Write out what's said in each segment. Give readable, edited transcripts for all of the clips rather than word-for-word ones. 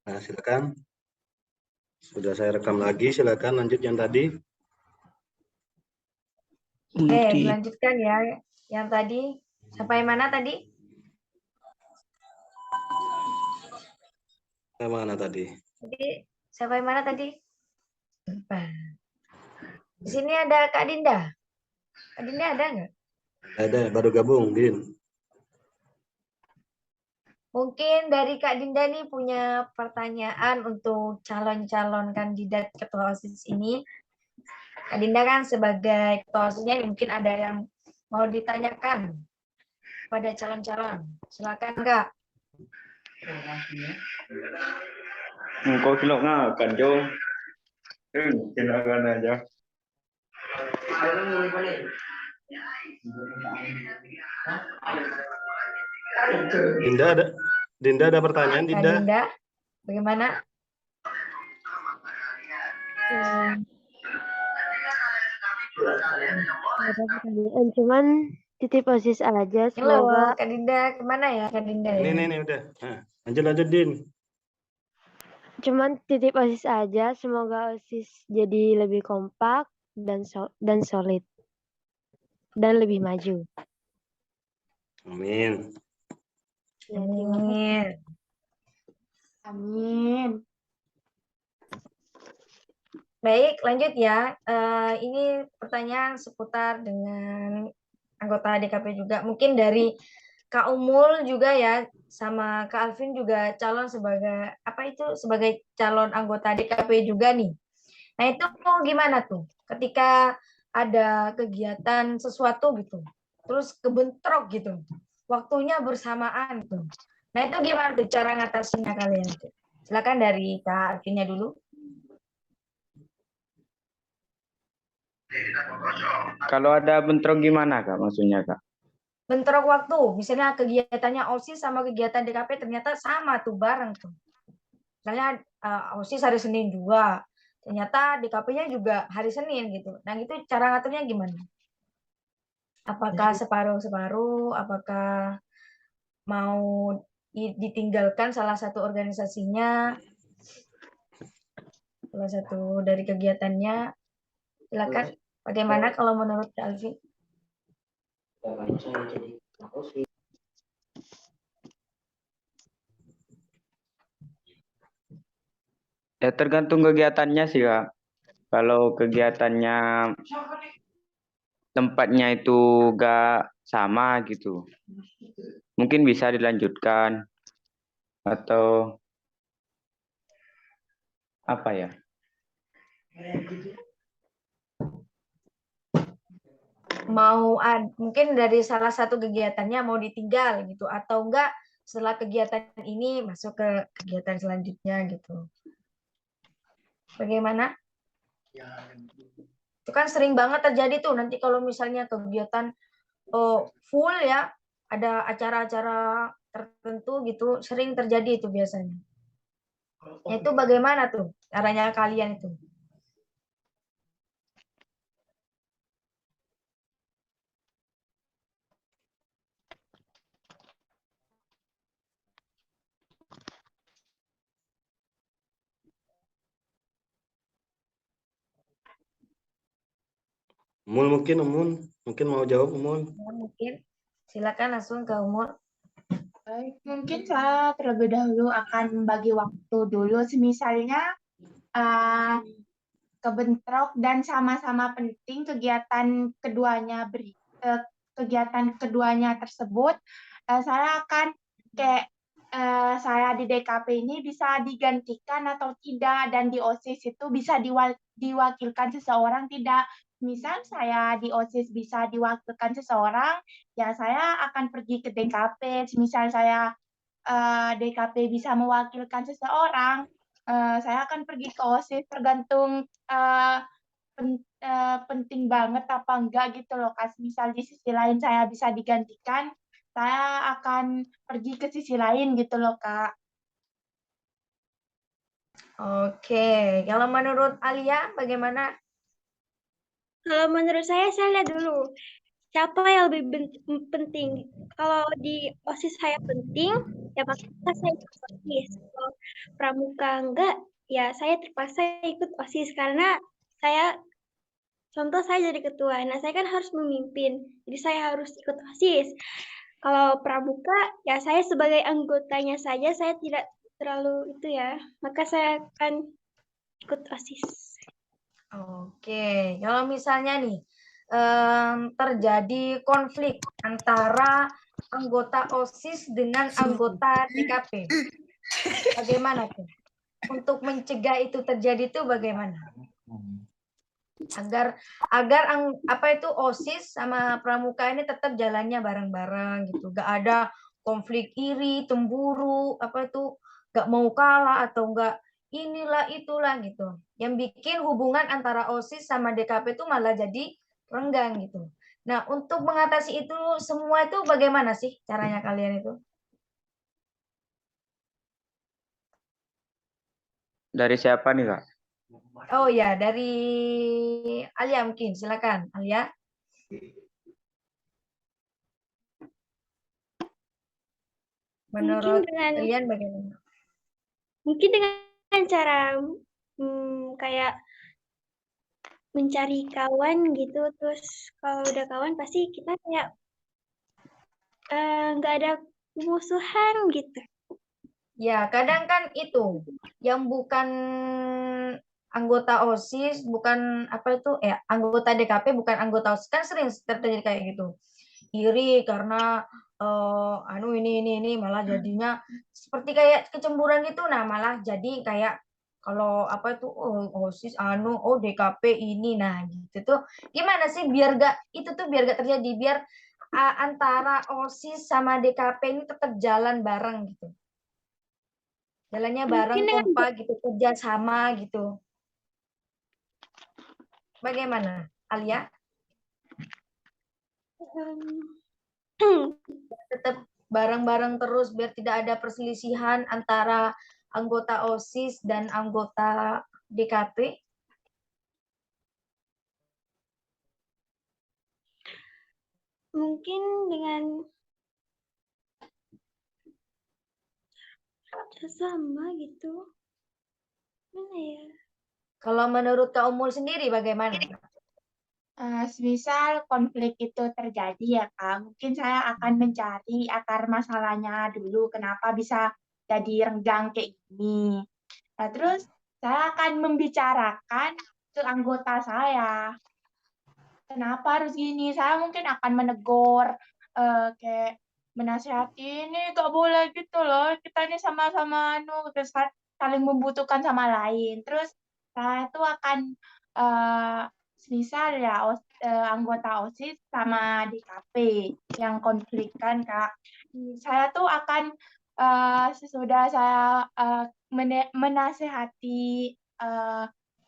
Nah, silakan. Sudah saya rekam lagi, silakan lanjut yang tadi. Oke, melanjutkan ya. Yang tadi, sampai mana tadi? Sampai mana tadi? Jadi, sampai mana tadi? Lupa. Di sini ada Kak Dinda. Kak Dinda ada nggak? Ada, baru gabung, Din. Mungkin dari Kak Dinda nih punya pertanyaan untuk calon-calon kandidat ketua OSIS ini. Kak Dinda kan sebagai ketua OSISnya mungkin ada yang mau ditanyakan pada calon-calon. Silakan Kak. Kau silap ngakan, Jo. Silakan aja. Dinda ada pertanyaan, Kak Dinda? Dinda, bagaimana? Cuman titip OSIS aja, Halo, semoga Kak Dinda, kemana ya Kak Dinda ya? Ini udah. Nah, lanjut, Din. cuman titip OSIS aja, semoga OSIS jadi lebih kompak dan solid dan lebih maju. Amin. Ya, terima kasih. Amin. Baik, lanjut ya. Ini pertanyaan seputar dengan anggota DKP juga. Mungkin dari Kak Umul juga ya, sama Kak Alvin juga calon sebagai sebagai calon anggota DKP juga nih. Nah itu gimana tuh? Ketika ada kegiatan sesuatu gitu, terus kebentrok gitu, waktunya bersamaan tuh. Nah itu gimana tuh cara ngatasinnya kalian? Silakan dari Kak Alvinnya dulu. Kalau ada bentrok gimana, Kak? Maksudnya, Kak? Bentrok waktu, misalnya kegiatannya OSIS sama kegiatan DKP ternyata sama tuh, bareng tuh. Misalnya OSIS hari Senin juga, ternyata DKP-nya juga hari Senin gitu. Nah itu cara ngaturnya gimana? Apakah separuh-separuh, apakah mau ditinggalkan salah satu organisasinya, salah satu dari kegiatannya? Silakan, bagaimana kalau menurut Kak Alvin? Ya tergantung kegiatannya sih, Kak. Kalau kegiatannya tempatnya itu gak sama gitu, mungkin bisa dilanjutkan atau apa ya? Mungkin dari salah satu kegiatannya mau ditinggal gitu, atau enggak setelah kegiatan ini masuk ke kegiatan selanjutnya gitu. Bagaimana? Itu kan sering banget terjadi tuh nanti kalau misalnya kegiatan full ya, ada acara-acara tertentu gitu, sering terjadi itu biasanya. Nah, itu bagaimana tuh caranya kalian itu? Umul mungkin mau jawab Umul. Mungkin silakan langsung ke Umur. Baik, mungkin saya terlebih dahulu akan membagi waktu dulu, misalnya kebentrok dan sama-sama penting kegiatan keduanya tersebut, saya akan saya di DKP ini bisa digantikan atau tidak, dan di OSIS itu bisa diwakilkan seseorang tidak. Misal saya di OSIS bisa diwakilkan seseorang, ya saya akan pergi ke DKP. Misal saya DKP bisa mewakilkan seseorang, saya akan pergi ke OSIS, tergantung penting banget apa enggak gitu loh, Kak. Misal di sisi lain saya bisa digantikan, saya akan pergi ke sisi lain gitu loh, Kak. Oke, kalau menurut Alia bagaimana? Kalau menurut saya lihat dulu siapa yang lebih penting. Kalau di OSIS saya penting, ya makanya saya ikut OSIS. Kalau pramuka enggak, ya saya terpaksa ikut OSIS karena contoh saya jadi ketua. Nah, saya kan harus memimpin. Jadi saya harus ikut OSIS. Kalau pramuka, ya saya sebagai anggotanya saja, saya tidak terlalu itu ya. Maka saya akan ikut OSIS. Oke, kalau misalnya nih terjadi konflik antara anggota OSIS dengan anggota DKP, bagaimana tuh? Untuk mencegah itu terjadi tuh bagaimana? Agar OSIS sama pramuka ini tetap jalannya bareng-bareng gitu, gak ada konflik iri, cemburu, gak mau kalah atau gak inilah itulah gitu, yang bikin hubungan antara OSIS sama DKP itu malah jadi renggang gitu. Nah, untuk mengatasi itu semua itu bagaimana sih caranya kalian itu? Dari siapa nih, Kak? Oh ya, dari Alia mungkin, silakan Alia. Menurut kalian bagaimana? Mungkin dengan cara kayak mencari kawan gitu, terus kalau udah kawan pasti kita kayak nggak ada musuhan gitu. Ya, kadang kan itu yang bukan anggota OSIS, bukan anggota DKP, bukan anggota OSIS, kan sering terjadi kayak gitu. Iri karena ini malah jadinya seperti kayak kecemburuan gitu. Nah, malah jadi kayak kalau OSIS DKP ini, nah gitu tuh gimana sih biar gak terjadi, biar antara OSIS sama DKP ini tetap jalan bareng gitu, jalannya bareng, kompak gitu, kerja sama gitu. Bagaimana, Alia? Tetap bareng-bareng terus biar tidak ada perselisihan antara anggota OSIS dan anggota DKP. Mungkin dengan sama gitu. Mana ya? Kalau menurut Kak Umul sendiri bagaimana? Semisal konflik itu terjadi ya Kak, mungkin saya akan mencari akar masalahnya dulu, kenapa bisa jadi renggang kayak gini. Nah, terus saya akan membicarakan ke anggota saya, kenapa harus gini. Saya mungkin akan menegur, kayak menasihati, ini gak boleh gitu loh, kita ini sama-sama terus saling membutuhkan sama lain. Terus saya tuh akan misal ya anggota OSIS sama DKP yang konflik kan Kak. Saya tuh akan sesudah saya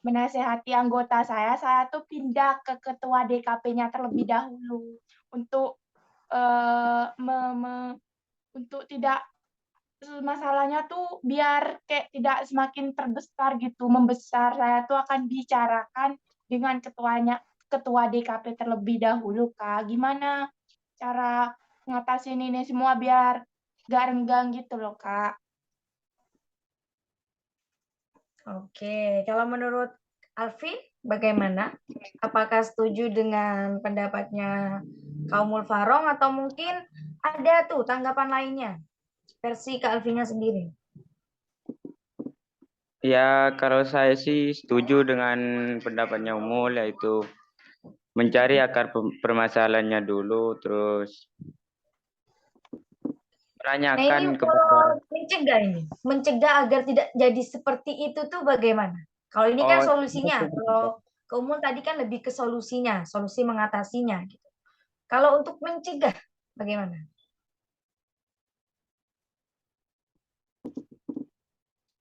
menasehati anggota saya tuh pindah ke ketua DKP-nya terlebih dahulu untuk untuk tidak masalahnya tuh biar kayak tidak semakin terbesar gitu, membesar. Saya tuh akan bicarakan dengan ketua DKP terlebih dahulu, Kak. Gimana cara ngatasin ini semua biar gak renggang gitu loh, Kak. Oke, kalau menurut Alfi bagaimana? Apakah setuju dengan pendapatnya kaum Mulfarong atau mungkin ada tuh tanggapan lainnya versi Kak Alfinya sendiri? Ya, kalau saya sih setuju dengan pendapatnya Umul, yaitu mencari akar permasalahannya dulu, terus Nah, ini menanyakan kalau mencegah agar tidak jadi seperti itu tuh bagaimana? Kalau ini kan solusinya, kalau Umul tadi kan lebih ke solusinya, solusi mengatasinya gitu. Kalau untuk mencegah bagaimana?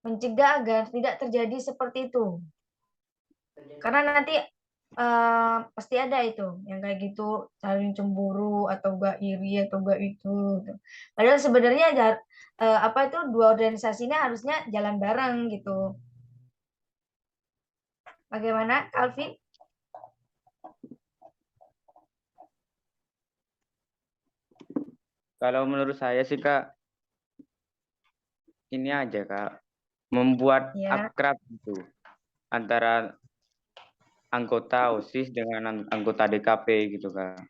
Mencegah agar tidak terjadi seperti itu. Karena nanti pasti ada itu yang kayak gitu, saling cemburu atau gak iri atau gak itu. Padahal sebenarnya dua organisasi ini harusnya jalan bareng gitu. Bagaimana, Alvin? Kalau menurut saya sih Kak, ini aja Kak, membuat Ya. akrab gitu antara anggota OSIS dengan anggota DKP gitu Kak.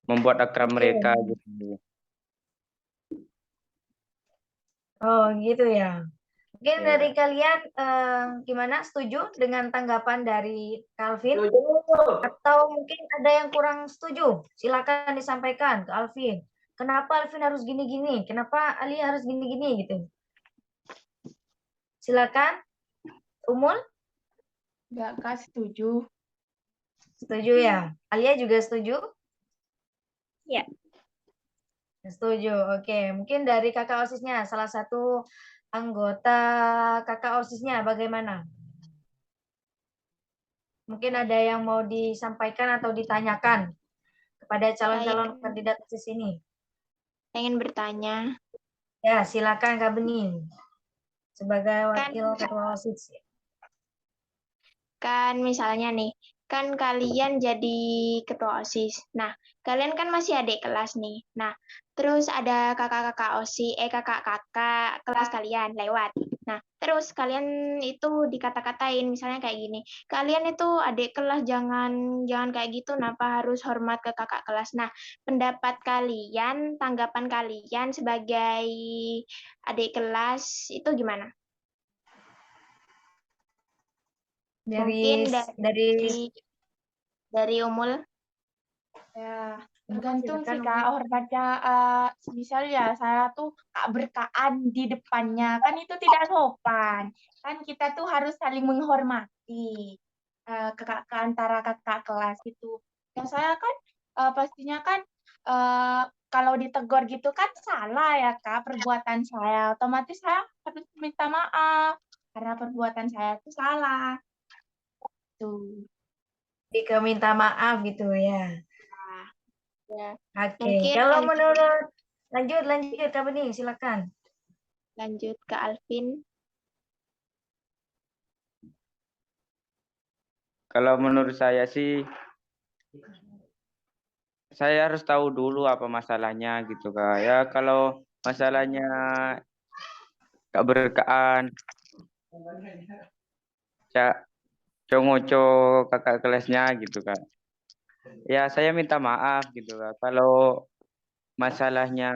Membuat akrab Oke. mereka gitu. Oh, gitu ya. Mungkin Ya, dari Kak. kalian gimana? Setuju dengan tanggapan dari Calvin? Atau mungkin ada yang kurang setuju? Silakan disampaikan ke Alvin. Kenapa Alvin harus gini-gini? Kenapa Ali harus gini-gini gitu? Silakan. Umul, Enggak, Kak, setuju. setuju ya? Alia juga setuju? Ya. Setuju. Oke, mungkin dari kakak OSISnya, salah satu anggota kakak OSISnya bagaimana? Mungkin ada yang mau disampaikan atau ditanyakan kepada calon-calon Saya kandidat OSIS ini. pengen bertanya, Ya, silakan Kak Bening sebagai kan wakil ketua OSIS. kan misalnya nih, kan kalian jadi ketua OSIS. Nah, kalian kan masih adik kelas nih. Nah, terus ada kakak-kakak OSIS, kakak-kakak kelas kalian lewat. Nah, terus kalian itu dikata-katain misalnya kayak gini. Kalian itu adik kelas jangan kayak gitu, kenapa harus hormat ke kakak kelas. Nah, pendapat kalian, tanggapan kalian sebagai adik kelas itu gimana? Mungkin dari Umul. Ya, tergantung sih, Silakan, Kak. Umul. Hormatnya, misal ya saya tuh Kak berkaan di depannya, kan itu tidak sopan. Kan kita tuh harus saling menghormati ke antara kakak kelas gitu. Dan saya kan pastinya kan kalau ditegur gitu kan salah ya, Kak, perbuatan saya. Otomatis saya harus minta maaf karena perbuatan saya itu salah. Tuh. Jika minta maaf gitu ya. Ya, Oke, mungkin kalau menurut lanjut Kak Bening, silakan. lanjut ke Alvin. Kalau menurut saya sih, saya harus tahu dulu apa masalahnya gitu Kak. Ya kalau masalahnya keberkaan, congoco kakak kelasnya gitu Kak. Ya saya minta maaf gitu Kak. Kalau masalahnya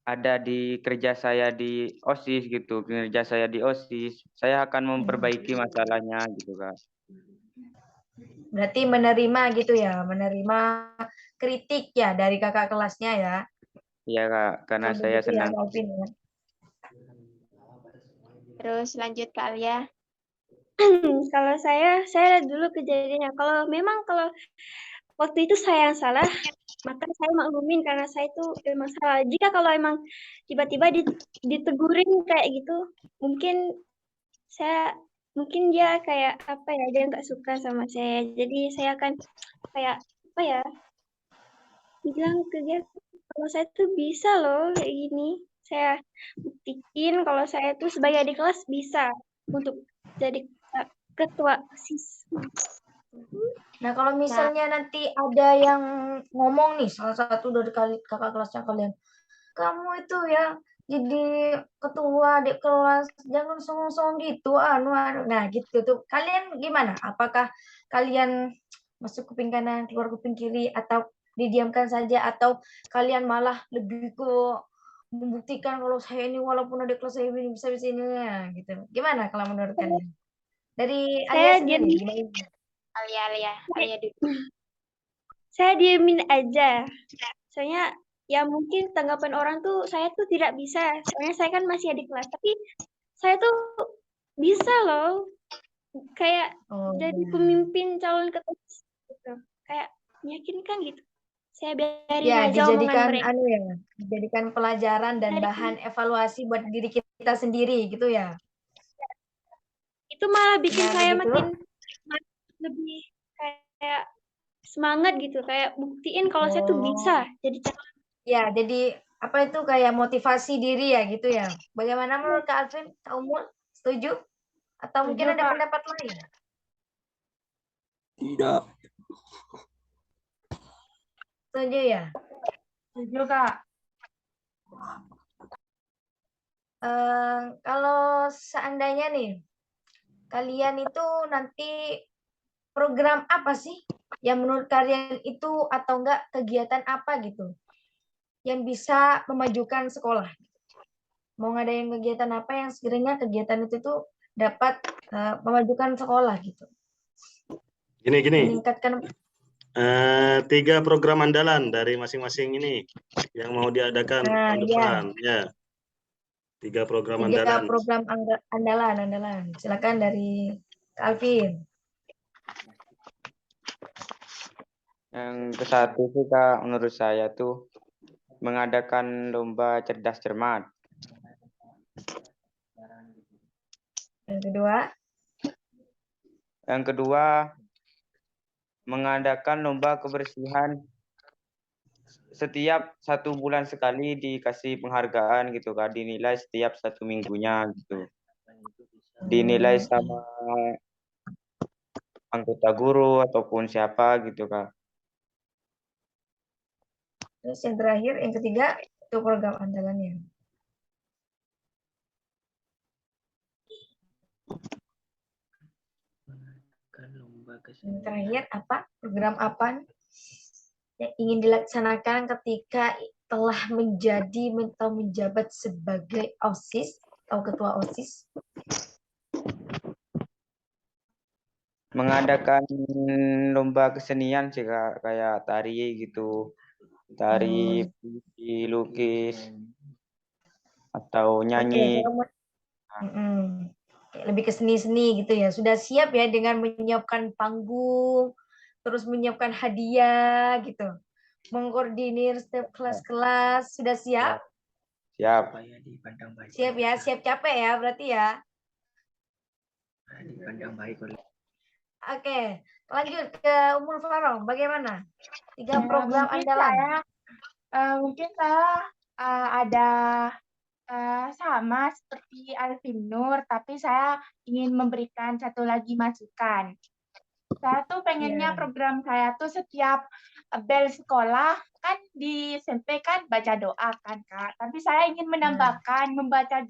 ada di kerja saya di OSIS gitu, kinerja saya di OSIS, saya akan memperbaiki masalahnya gitu Kak. Berarti menerima gitu ya, menerima kritik ya dari kakak kelasnya ya. Iya Kak, karena saya Begitu ya, senang. Alvin ya. Terus lanjut ke Alia. Kalau saya dulu kejadiannya. Kalau waktu itu saya yang salah, maka saya maklumin karena saya itu memang salah. Jika kalau emang tiba-tiba ditegurin kayak gitu, mungkin dia kayak apa ya, dia nggak suka sama saya. Jadi saya akan kayak apa ya, bilang ke dia kalau saya tuh bisa loh kayak gini. Saya buktiin kalau saya tuh sebagai adik kelas bisa untuk jadi ketua OSIS. Nah, kalau misalnya nanti ada yang ngomong nih, salah satu dari kakak kelasnya kalian, kamu itu ya jadi ketua adik kelas, jangan songong-songong gitu, nah gitu tuh. Kalian gimana? Apakah kalian masuk kuping kanan, keluar kuping kiri, atau didiamkan saja, atau kalian malah lebih ke membuktikan kalau saya ini walaupun adik kelas saya ini bisa ini ya, gitu. Gimana kalau menurut kalian? Dari Alia Saya sendiri, diam, gimana? Alia dulu. saya diemin aja. Soalnya ya mungkin tanggapan orang tuh saya tuh tidak bisa. Soalnya saya kan masih adik kelas, tapi saya tuh bisa loh. Kayak jadi pemimpin calon ketua gitu. Kayak meyakinkan gitu. Saya biarin Ya, aja omongan mereka. dijadikan pelajaran dan bahan evaluasi buat diri kita sendiri gitu ya. Itu malah bikin Nah, saya begitu. makin lebih kayak semangat gitu, kayak buktiin kalau saya tuh bisa jadi calon. Ya, jadi apa itu kayak motivasi diri ya gitu ya. Bagaimana menurut Kak Alvin, Kak Umul? Setuju? Atau mungkin Setuju, ada Kak. pendapat lain? Tidak. Setuju ya? Setuju, Kak. Kalau seandainya nih, kalian itu nanti program apa sih yang menurut kalian itu atau enggak kegiatan apa gitu yang bisa memajukan sekolah? Mau ngadain kegiatan apa yang sekiranya kegiatan itu tuh dapat memajukan sekolah gitu, Gini. meningkatkan. 3 program andalan dari masing-masing ini yang mau diadakan tahun Iya, depan. Ya, 3 program 3 andalan. program andalan. Silakan dari Kak Alvin. Yang ke satu sih Kak, menurut saya tuh mengadakan lomba cerdas cermat. Yang kedua, mengadakan lomba kebersihan setiap 1 bulan sekali, dikasih penghargaan gitu Kak, dinilai setiap 1 minggunya gitu. Dinilai sama anggota guru ataupun siapa gitu Kak. terus yang terakhir, yang ketiga itu program andalannya. Yang terakhir apa? Program apa yang ingin dilaksanakan ketika telah menjadi atau menjabat sebagai OSIS atau ketua OSIS? Mengadakan lomba kesenian sih Kak, kayak tari gitu. Tari, puisi, lukis, atau nyanyi. Lebih ke seni-seni gitu ya. Sudah siap ya dengan menyiapkan panggung, terus menyiapkan hadiah gitu. Mengkoordinir setiap kelas-kelas. Sudah siap? Siap. Siap ya, siap capek ya berarti ya. Oke, lanjut ke Umul Farom. Bagaimana? 3 program andalan. Mungkin saya ada sama seperti Alvin Nur, tapi saya ingin memberikan satu lagi masukan. Saya tuh pengennya program saya tuh setiap bel sekolah, kan di SMP kan baca doa kan Kak, tapi saya ingin menambahkan membaca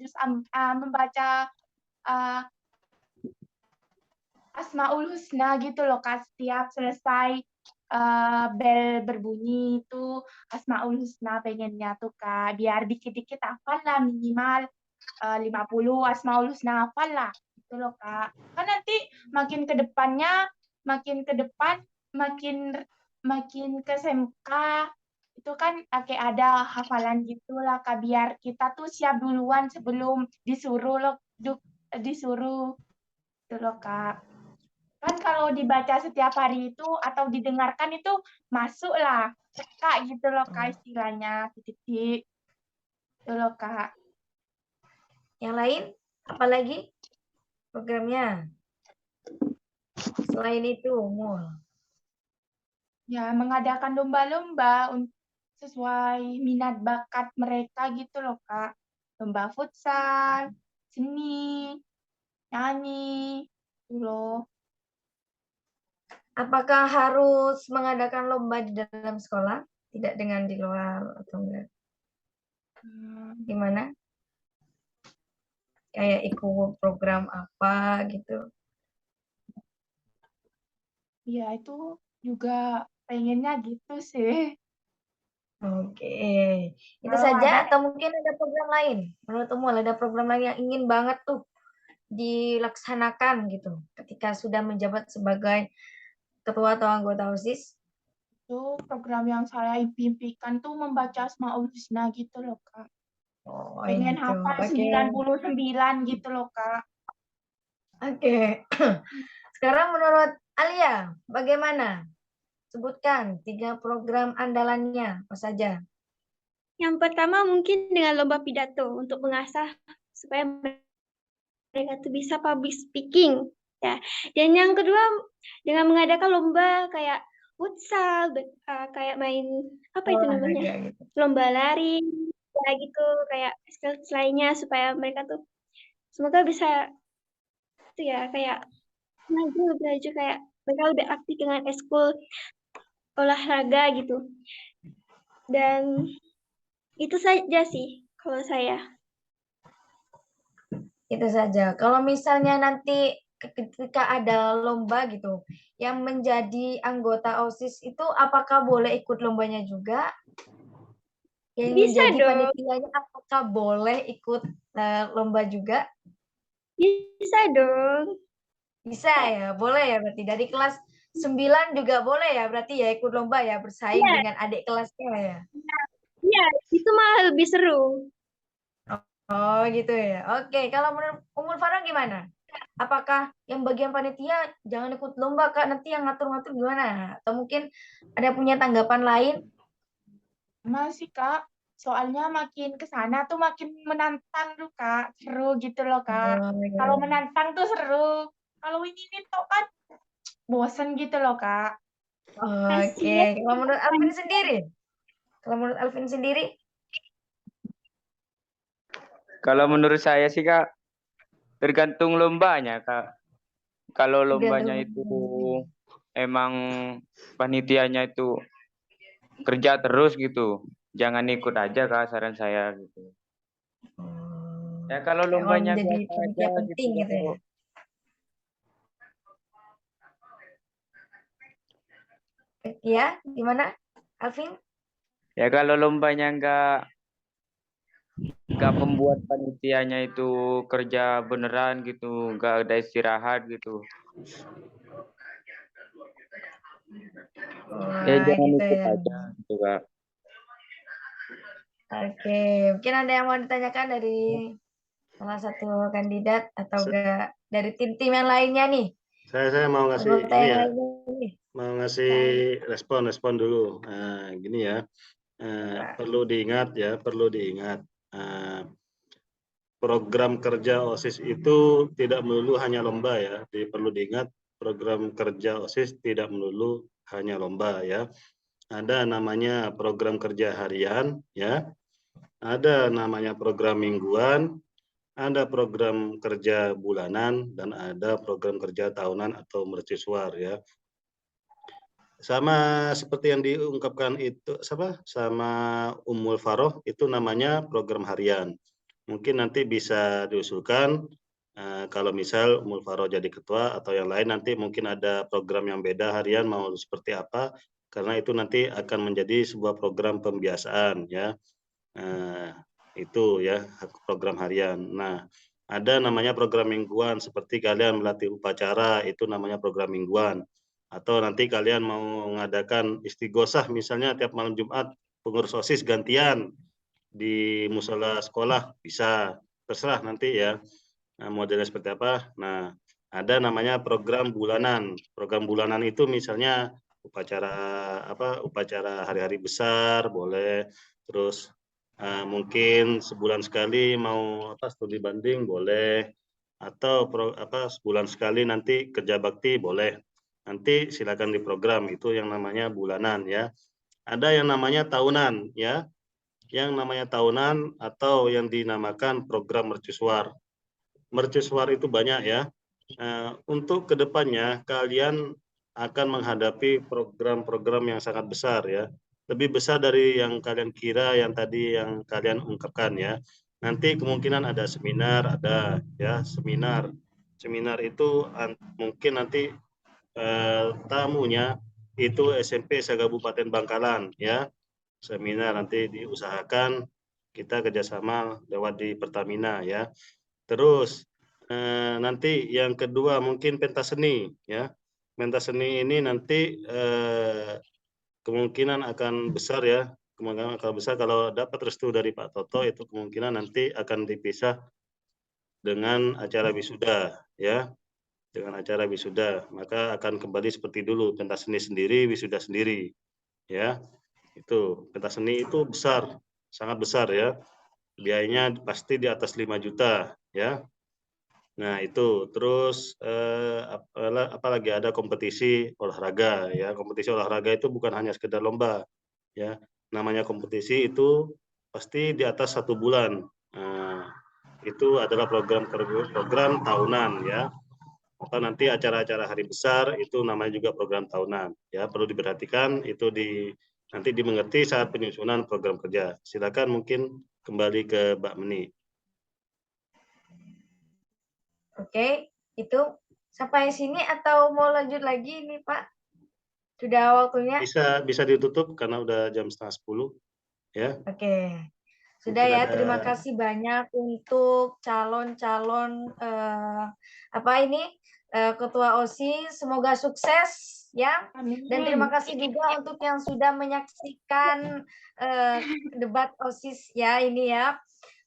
Asmaul Husna gitu loh Kak, setiap selesai bel berbunyi itu Asmaul Husna pengennya tuh Kak, biar dikit-dikit hafal lah, minimal 50 Asmaul Husna hafal lah gitu loh Kak. Kan nanti makin ke depannya, makin ke SMK itu kan kayak ada hafalan gitu lah Kak, biar kita tuh siap duluan sebelum disuruh gitu loh Kak. Kan kalau dibaca setiap hari itu atau didengarkan itu masuk lah, cekak gitu loh Kak istilahnya, titik-titik. Gitu loh Kak. Yang lain, apalagi programnya? Selain itu, Umul. Ya, mengadakan lomba-lomba sesuai minat bakat mereka gitu loh Kak. Lomba futsal, seni, nyanyi, gitu loh. Apakah harus mengadakan lomba di dalam sekolah? Tidak dengan di luar atau enggak? Gimana? Kayak ikut program apa gitu? Ya, itu juga pengennya gitu sih. Oke. Itu Kalau saja ada atau mungkin ada program lain? Menurut Umul ada program lain yang ingin banget tuh dilaksanakan gitu ketika sudah menjabat sebagai ketua atau anggota OSIS? itu program yang saya impikan tuh membaca Asmaul Husna gitu loh Kak. Oh, Pengen gitu. hafal Oke. 99 gitu loh Kak. Oke. Sekarang menurut Alia, bagaimana? Sebutkan 3 program andalannya apa saja. Yang pertama mungkin dengan lomba pidato untuk mengasah supaya mereka tuh bisa public speaking. Ya. Dan yang kedua dengan mengadakan lomba kayak futsal, kayak main apa itu namanya? Gitu. Lomba lari, ya gitu, kayak skills lainnya supaya mereka tuh semoga bisa itu ya kayak maju kayak mereka lebih aktif dengan ekskul olahraga gitu. Dan itu saja sih kalau saya. Itu saja. Kalau misalnya nanti ketika ada lomba gitu, yang menjadi anggota OSIS itu apakah boleh ikut lombanya juga? Yang Bisa menjadi dong. panitianya apakah boleh ikut lomba juga? Bisa dong. Bisa ya, boleh ya berarti. Dari kelas 9 juga boleh ya berarti ya ikut lomba ya, bersaing Iya. dengan adik kelasnya ya. Iya, itu malah lebih seru. Oh gitu ya. Oke, kalau menurut Umul Farah gimana? Apakah yang bagian panitia jangan ikut lomba Kak, nanti yang ngatur-ngatur gimana? Atau mungkin ada punya tanggapan lain? Masih Kak, soalnya makin ke sana tuh makin menantang tuh Kak, seru gitu loh Kak. Oh, Kalau iya. menantang tuh seru. Kalau ini tuh kan bosen gitu loh Kak. Oke, kalau menurut Alvin sendiri? Kalau menurut Alvin sendiri? Kalau menurut saya sih Kak, tergantung lombanya Kak. Kalau lombanya itu emang panitianya itu kerja terus gitu, jangan ikut aja Kak, saran saya gitu. Ya kalau Emang lombanya menjadi biasa aja panitia gitu. penting gitu ya. Ya, gimana Alvin? Ya kalau lombanya nggak membuat panitianya itu kerja beneran gitu, nggak ada istirahat gitu. Ya Wah, jangan gitu ikut ya. aja gitu Kak. Oke, mungkin ada yang mau ditanyakan dari salah satu kandidat atau enggak dari tim-tim yang lainnya nih? Saya mau ngasih Anggota ini yang ya, lainnya nih. mau ngasih respon dulu. Nah, gini ya, perlu diingat ya, perlu diingat. Program kerja OSIS itu tidak melulu hanya lomba ya. Jadi perlu diingat program kerja OSIS tidak melulu hanya lomba ya. Ada namanya program kerja harian ya. Ada namanya program mingguan, ada program kerja bulanan dan ada program kerja tahunan atau mercusuar ya. Sama seperti yang diungkapkan itu sama Ummul Faroh itu namanya program harian. Mungkin nanti bisa diusulkan kalau misal Ummul Faroh jadi ketua atau yang lain nanti mungkin ada program yang beda harian mau seperti apa karena itu nanti akan menjadi sebuah program pembiasaan ya. Itu ya program harian. Nah, ada namanya program mingguan seperti kalian melatih upacara itu namanya program mingguan. Atau nanti kalian mau mengadakan istighosah misalnya tiap malam Jumat pengurus OSIS gantian di musola sekolah bisa terserah nanti ya modelnya seperti apa. Nah, ada namanya program bulanan. Program bulanan itu misalnya upacara hari-hari besar boleh, terus mungkin sebulan sekali mau studi banding boleh, atau sebulan sekali nanti kerja bakti boleh. Nanti silakan diprogram itu yang namanya bulanan ya. Ada yang namanya tahunan ya. Yang namanya tahunan atau yang dinamakan program mercusuar. Mercusuar itu banyak ya. Untuk kedepannya kalian akan menghadapi program-program yang sangat besar ya. Lebih besar dari yang kalian kira yang tadi yang kalian ungkapkan ya. Nanti kemungkinan ada seminar, ada ya seminar. Seminar itu mungkin nanti tamunya itu SMP se-Kabupaten Bangkalan ya. Seminar nanti diusahakan kita kerjasama lewat di Pertamina ya. Terus nanti yang kedua mungkin pentas seni ya. Pentas seni ini nanti kemungkinan akan besar ya. Kemungkinan akan besar kalau dapat restu dari Pak Toto itu kemungkinan nanti akan dipisah dengan acara wisuda ya. Dengan acara wisuda, maka akan kembali seperti dulu, pentas seni sendiri, wisuda sendiri. Ya. Itu, pentas seni itu besar, sangat besar ya. Biayanya pasti di atas 5 juta ya. Nah, itu. Terus apalagi ada kompetisi olahraga ya. Kompetisi olahraga itu bukan hanya sekedar lomba ya. Namanya kompetisi itu pasti di atas 1 bulan. Itu adalah program tahunan ya. Atau nanti acara-acara hari besar itu namanya juga program tahunan ya. Perlu diperhatikan itu nanti dimengerti saat penyusunan program kerja. Silakan mungkin kembali ke Mbak Meni. Oke, itu sampai sini atau mau lanjut lagi nih Pak? Sudah waktunya? Bisa ditutup karena udah jam 9:30 ya. Oke. Sudah Mungkin ya, ada terima kasih banyak untuk calon-calon ketua OSIS. Semoga sukses ya. Dan terima kasih juga untuk yang sudah menyaksikan debat OSIS ya ini ya.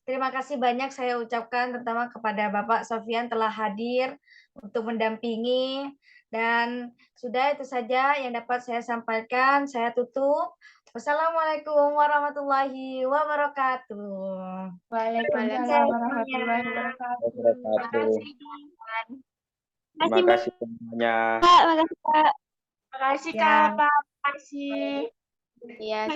Terima kasih banyak saya ucapkan terutama kepada Bapak Sofyan telah hadir untuk mendampingi, dan sudah itu saja yang dapat saya sampaikan. Saya tutup. Wassalamualaikum warahmatullahi wabarakatuh. Waalaikumsalam warahmatullahi wabarakatuh. Terima kasih. Terima kasih semuanya. Kak, makasih Kak. Terima kasih Ya. Kak, Pak. Terima kasih. Iya.